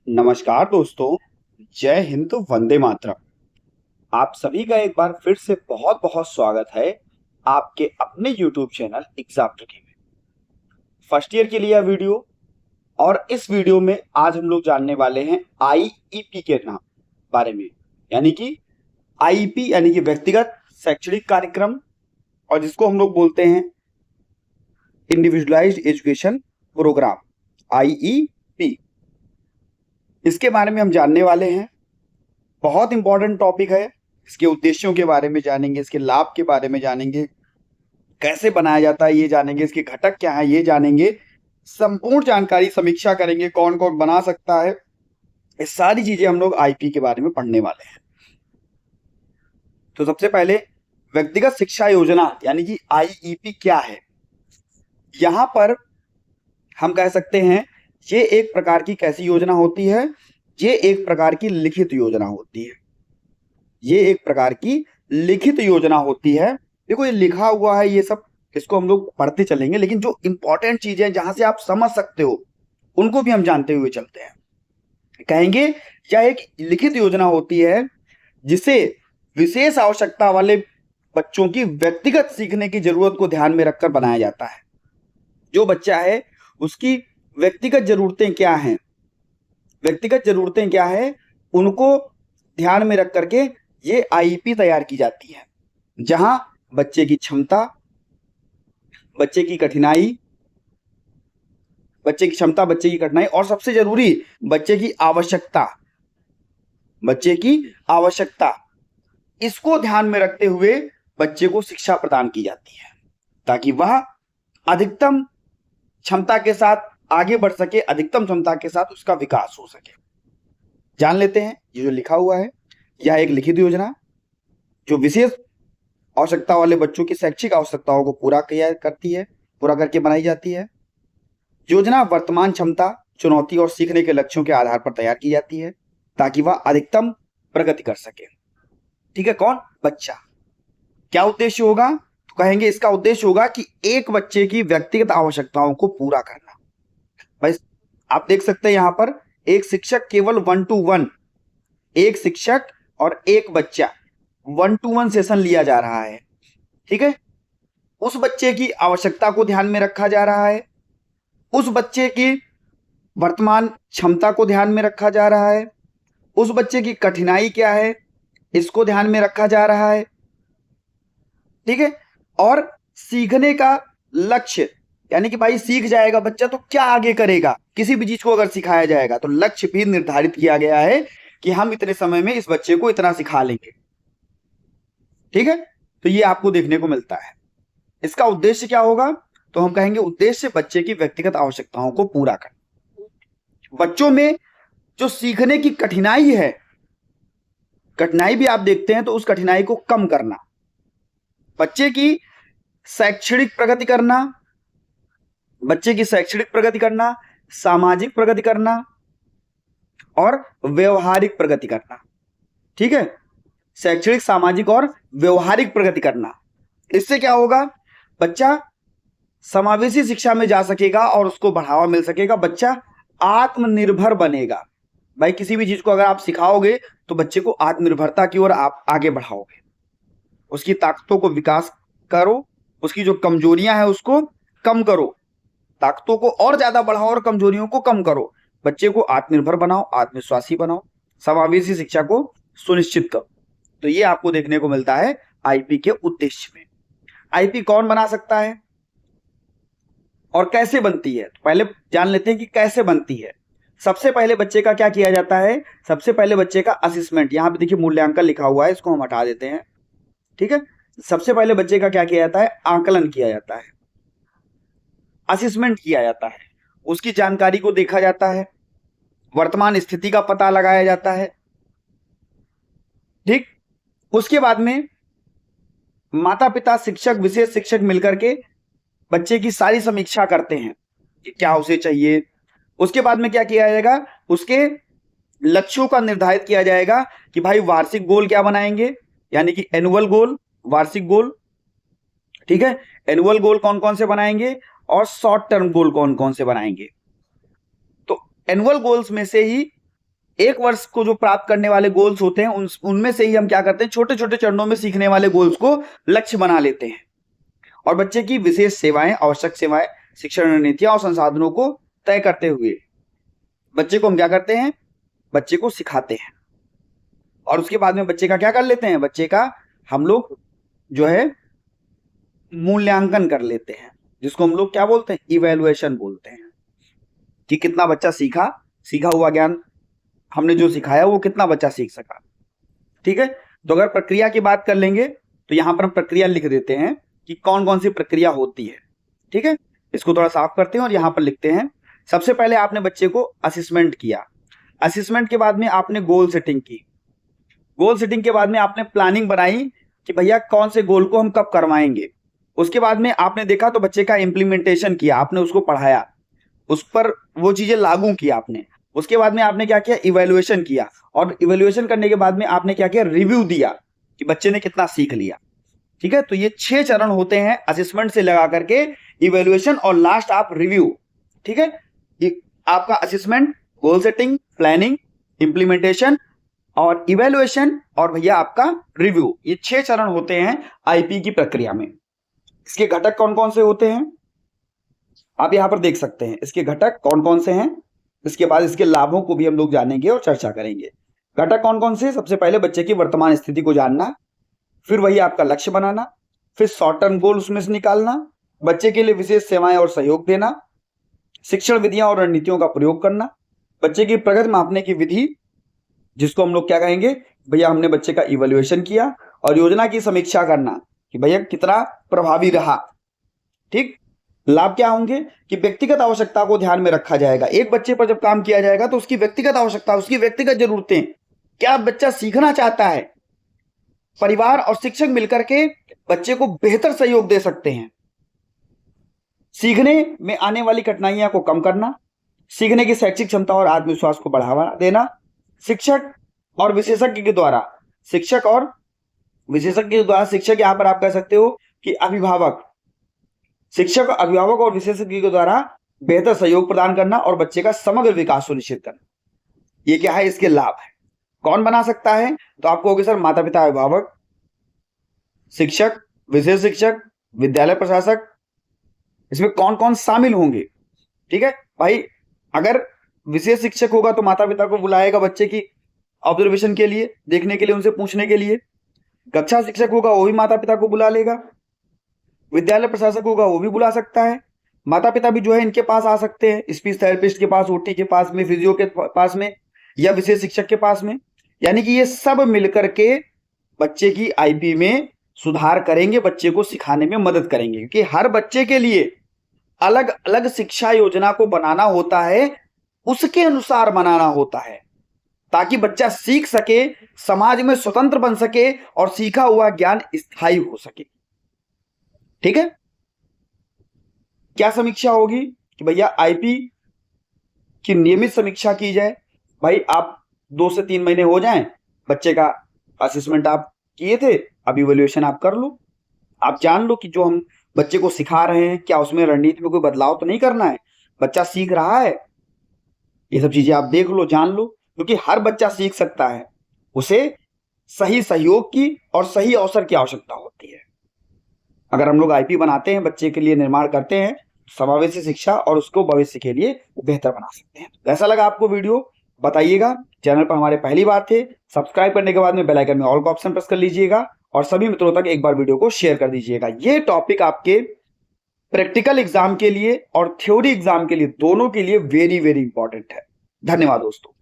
नमस्कार दोस्तों। जय हिंद, वंदे मातरम। आप सभी का एक बार फिर से बहुत बहुत स्वागत है आपके अपने YouTube चैनल एग्जाम ट्रिकी में। फर्स्ट ईयर के लिए यह वीडियो, और इस वीडियो में आज हम लोग जानने वाले हैं आईईपी के नाम बारे में, यानी कि आईईपी यानी कि व्यक्तिगत शैक्षणिक कार्यक्रम, और जिसको हम लोग बोलते हैं इंडिविजुअलाइज्ड एजुकेशन प्रोग्राम, आईईपी। इसके बारे में हम जानने वाले हैं। बहुत इंपॉर्टेंट टॉपिक है। इसके उद्देश्यों के बारे में जानेंगे, इसके लाभ के बारे में जानेंगे, कैसे बनाया जाता है ये जानेंगे, इसके घटक क्या है ये जानेंगे, संपूर्ण जानकारी समीक्षा करेंगे, कौन कौन बना सकता है। ये सारी चीजें हम लोग आईपी के बारे में पढ़ने वाले हैं। तो सबसे पहले व्यक्तिगत शिक्षा योजना यानी कि आईईपी क्या है। यहां पर हम कह सकते हैं ये एक प्रकार की कैसी योजना होती है, ये एक प्रकार की लिखित योजना होती है। ये एक प्रकार की लिखित योजना होती है। देखो ये लिखा हुआ है, ये सब इसको हम लोग पढ़ते चलेंगे, लेकिन जो इंपॉर्टेंट चीजें जहां से आप समझ सकते हो उनको भी हम जानते हुए चलते हैं। कहेंगे यह एक लिखित योजना होती है जिसे विशेष आवश्यकता वाले बच्चों की व्यक्तिगत सीखने की जरूरत को ध्यान में रखकर बनाया जाता है। जो बच्चा है उसकी व्यक्तिगत जरूरतें क्या हैं, व्यक्तिगत जरूरतें क्या है, उनको ध्यान में रख करके ये आईईपी तैयार की जाती है, जहां बच्चे की क्षमता, बच्चे की कठिनाई, बच्चे की क्षमता, बच्चे की कठिनाई और सबसे जरूरी बच्चे की आवश्यकता, बच्चे की आवश्यकता, इसको ध्यान में रखते हुए बच्चे को शिक्षा प्रदान की जाती है ताकि वह अधिकतम क्षमता के साथ आगे बढ़ सके, अधिकतम क्षमता के साथ उसका विकास हो सके। जान लेते हैं ये जो लिखा हुआ है, यह एक लिखित योजना जो विशेष आवश्यकता वाले बच्चों की शैक्षिक आवश्यकताओं को पूरा किया करती है, पूरा करके बनाई जाती है। योजना वर्तमान क्षमता, चुनौती और सीखने के लक्ष्यों के आधार पर तैयार की जाती है ताकि वह अधिकतम प्रगति कर सके। ठीक है, कौन? बच्चा। क्या उद्देश्य होगा? तो कहेंगे इसका उद्देश्य होगा कि एक बच्चे की व्यक्तिगत आवश्यकताओं को पूरा करना। भाई आप देख सकते हैं यहां पर एक शिक्षक केवल 1-to-1, एक शिक्षक और एक बच्चा 1-to-1 सेशन लिया जा रहा है। ठीक है, उस बच्चे की आवश्यकता को ध्यान में रखा जा रहा है, उस बच्चे की वर्तमान क्षमता को ध्यान में रखा जा रहा है, उस बच्चे की कठिनाई क्या है इसको ध्यान में रखा जा रहा है। ठीक है, और सीखने का लक्ष्य, यानी कि भाई सीख जाएगा बच्चा तो क्या आगे करेगा, किसी भी चीज को अगर सिखाया जाएगा तो लक्ष्य भी निर्धारित किया गया है कि हम इतने समय में इस बच्चे को इतना सिखा लेंगे। ठीक है, तो ये आपको देखने को मिलता है। इसका उद्देश्य क्या होगा? तो हम कहेंगे उद्देश्य बच्चे की व्यक्तिगत आवश्यकताओं को पूरा करना। बच्चों में जो सीखने की कठिनाई है, कठिनाई भी आप देखते हैं तो उस कठिनाई को कम करना, बच्चे की शैक्षणिक प्रगति करना, बच्चे की शैक्षणिक प्रगति करना, सामाजिक प्रगति करना और व्यवहारिक प्रगति करना। ठीक है, शैक्षणिक, सामाजिक और व्यवहारिक प्रगति करना। इससे क्या होगा? बच्चा समावेशी शिक्षा में जा सकेगा और उसको बढ़ावा मिल सकेगा, बच्चा आत्मनिर्भर बनेगा। भाई किसी भी चीज को अगर आप सिखाओगे तो बच्चे को आत्मनिर्भरता की ओर आप आगे बढ़ाओगे, उसकी ताकतों को विकास करो, उसकी जो कमजोरियां हैं उसको कम करो, ताकतों को और ज्यादा बढ़ाओ और कमजोरियों को कम करो। बच्चे को आत्मनिर्भर बनाओ, आत्मविश्वासी बनाओ, समावेशी शिक्षा को सुनिश्चित करो। तो ये आपको देखने को मिलता है आईपी के उद्देश्य में। आईपी कौन बना सकता है और कैसे बनती है? तो पहले जान लेते हैं कि कैसे बनती है। सबसे पहले बच्चे का क्या किया जाता है? सबसे पहले बच्चे का असेसमेंट, यहां पे देखिए मूल्यांकन लिखा हुआ है, इसको हम हटा देते हैं। ठीक है, सबसे पहले बच्चे का क्या किया जाता है? आकलन किया जाता है, असेसमेंट किया जाता है, उसकी जानकारी को देखा जाता है, वर्तमान स्थिति का पता लगाया जाता है। ठीक, उसके बाद में माता पिता, शिक्षक, विशेष शिक्षक मिलकर के बच्चे की सारी समीक्षा करते हैं कि क्या उसे चाहिए। उसके बाद में क्या किया जाएगा? उसके लक्ष्यों का निर्धारित किया जाएगा कि भाई वार्षिक गोल क्या बनाएंगे, यानी कि एनुअल गोल, वार्षिक गोल। ठीक है, एनुअल गोल कौन कौन से बनाएंगे और शॉर्ट टर्म गोल कौन कौन से बनाएंगे। तो एनुअल गोल्स में से ही एक वर्ष को जो प्राप्त करने वाले गोल्स होते हैं उनमें से ही हम क्या करते हैं, छोटे छोटे चरणों में सीखने वाले गोल्स को लक्ष्य बना लेते हैं और बच्चे की विशेष सेवाएं, आवश्यक सेवाएं, शिक्षण रणनीतियां और संसाधनों को तय करते हुए बच्चे को हम क्या करते हैं, बच्चे को सिखाते हैं। और उसके बाद में बच्चे का क्या कर लेते हैं, बच्चे का हम लोग जो है मूल्यांकन कर लेते हैं, जिसको हम लोग क्या बोलते हैं, इवैल्यूएशन बोलते हैं, कि कितना बच्चा सीखा हुआ ज्ञान हमने जो सिखाया वो कितना बच्चा सीख सका। ठीक है, तो अगर प्रक्रिया की बात कर लेंगे तो यहां पर हम प्रक्रिया लिख देते हैं कि कौन कौन सी प्रक्रिया होती है। ठीक है, इसको थोड़ा साफ करते हैं और यहां पर लिखते हैं, सबसे पहले आपने बच्चे को असेसमेंट किया, असेसमेंट के बाद में आपने गोल सेटिंग की, गोल सेटिंग के बाद में आपने प्लानिंग बनाई कि भैया कौन से गोल को हम कब करवाएंगे। उसके बाद में आपने देखा तो बच्चे का इम्प्लीमेंटेशन किया, आपने उसको पढ़ाया, उस पर वो चीजें लागू किया आपने। उसके बाद में आपने क्या किया, इवैल्यूएशन किया, और इवैल्यूएशन करने के बाद में आपने क्या किया, रिव्यू दिया कि बच्चे ने कितना सीख लिया। ठीक है, तो ये 6 चरण होते हैं, असेसमेंट से लगा करके इवैल्यूएशन और लास्ट आप रिव्यू। ठीक है, ये आपका assessment, goal setting, planning, implementation और इवैल्यूएशन और भैया आपका रिव्यू, ये 6 चरण होते हैं आईपी की प्रक्रिया में। इसके घटक कौन कौन से होते हैं आप यहां पर देख सकते हैं, इसके घटक कौन कौन से हैं। इसके बाद इसके लाभों को भी हम लोग जानेंगे और चर्चा करेंगे। घटक कौन कौन से, सबसे पहले बच्चे की वर्तमान स्थिति को जानना, फिर वही आपका लक्ष्य बनाना, फिर शॉर्ट टर्म गोल उसमें से निकालना, बच्चे के लिए विशेष सेवाएं और सहयोग देना, शिक्षण विधियां और रणनीतियों का प्रयोग करना, बच्चे की प्रगति मापने की विधि, जिसको हम लोग क्या कहेंगे, भैया हमने बच्चे का इवैल्यूएशन किया, और योजना की समीक्षा करना कि भैया कितना प्रभावी रहा। ठीक, लाभ क्या होंगे कि व्यक्तिगत आवश्यकता को ध्यान में रखा जाएगा। एक बच्चे पर जब काम किया जाएगा तो उसकी व्यक्तिगत आवश्यकता, उसकी व्यक्तिगत जरूरतें, क्या बच्चा सीखना चाहता है, परिवार और शिक्षक मिलकर के बच्चे को बेहतर सहयोग दे सकते हैं। सीखने में आने वाली कठिनाइयों को कम करना, सीखने की शैक्षिक क्षमता और आत्मविश्वास को बढ़ावा देना, शिक्षक और विशेषज्ञ के द्वारा, शिक्षक यहां पर आप कह सकते हो कि अभिभावक, शिक्षक, अभिभावक और विशेषज्ञ के द्वारा बेहतर सहयोग प्रदान करना और बच्चे का समग्र विकास सुनिश्चित करना। ये क्या है, इसके लाभ है। कौन बना सकता है, तो आपको होगी सर माता पिता, अभिभावक, शिक्षक, विशेष शिक्षक, विद्यालय प्रशासक, इसमें कौन कौन शामिल होंगे। ठीक है भाई, अगर विशेष शिक्षक होगा तो माता पिता को बुलाएगा बच्चे की ऑब्जर्वेशन के लिए, देखने के लिए, उनसे पूछने के लिए। कक्षा शिक्षक होगा वो भी माता पिता को बुला लेगा, विद्यालय प्रशासक होगा वो भी बुला सकता है, माता पिता भी जो है इनके पास आ सकते हैं, स्पीच थेरेपिस्ट के पास, ओटी के पास में, फिजियो के पास में, या विशेष शिक्षक के पास में। यानी कि ये सब मिलकर के बच्चे की आईपी में सुधार करेंगे, बच्चे को सिखाने में मदद करेंगे, क्योंकि हर बच्चे के लिए अलग अलग शिक्षा योजना को बनाना होता है, उसके अनुसार बनाना होता है, ताकि बच्चा सीख सके, समाज में स्वतंत्र बन सके और सीखा हुआ ज्ञान स्थायी हो सके। ठीक है, क्या समीक्षा होगी कि भैया आईपी की नियमित समीक्षा की जाए। भाई आप 2 से 3 महीने हो जाएं, बच्चे का असेसमेंट आप किए थे, अब इवैल्यूएशन आप कर लो, आप जान लो कि जो हम बच्चे को सिखा रहे हैं क्या उसमें रणनीति में कोई बदलाव तो नहीं करना है, बच्चा सीख रहा है, ये सब चीजें आप देख लो, जान लो, क्योंकि हर बच्चा सीख सकता है, उसे सही सहयोग की और सही अवसर की आवश्यकता होती है। अगर हम लोग आईपी बनाते हैं, बच्चे के लिए निर्माण करते हैं, समावेशी शिक्षा और उसको भविष्य के लिए बेहतर बना सकते हैं। कैसा लगा आपको वीडियो बताइएगा। चैनल पर हमारे पहली बार थे, सब्सक्राइब करने के बाद में बेल आइकन में ऑल का ऑप्शन प्रेस कर लीजिएगा और सभी मित्रों तक एक बार वीडियो को शेयर कर दीजिएगा। ये टॉपिक आपके प्रैक्टिकल एग्जाम के लिए और थ्योरी एग्जाम के लिए, दोनों के लिए वेरी वेरी इंपॉर्टेंट है। धन्यवाद दोस्तों।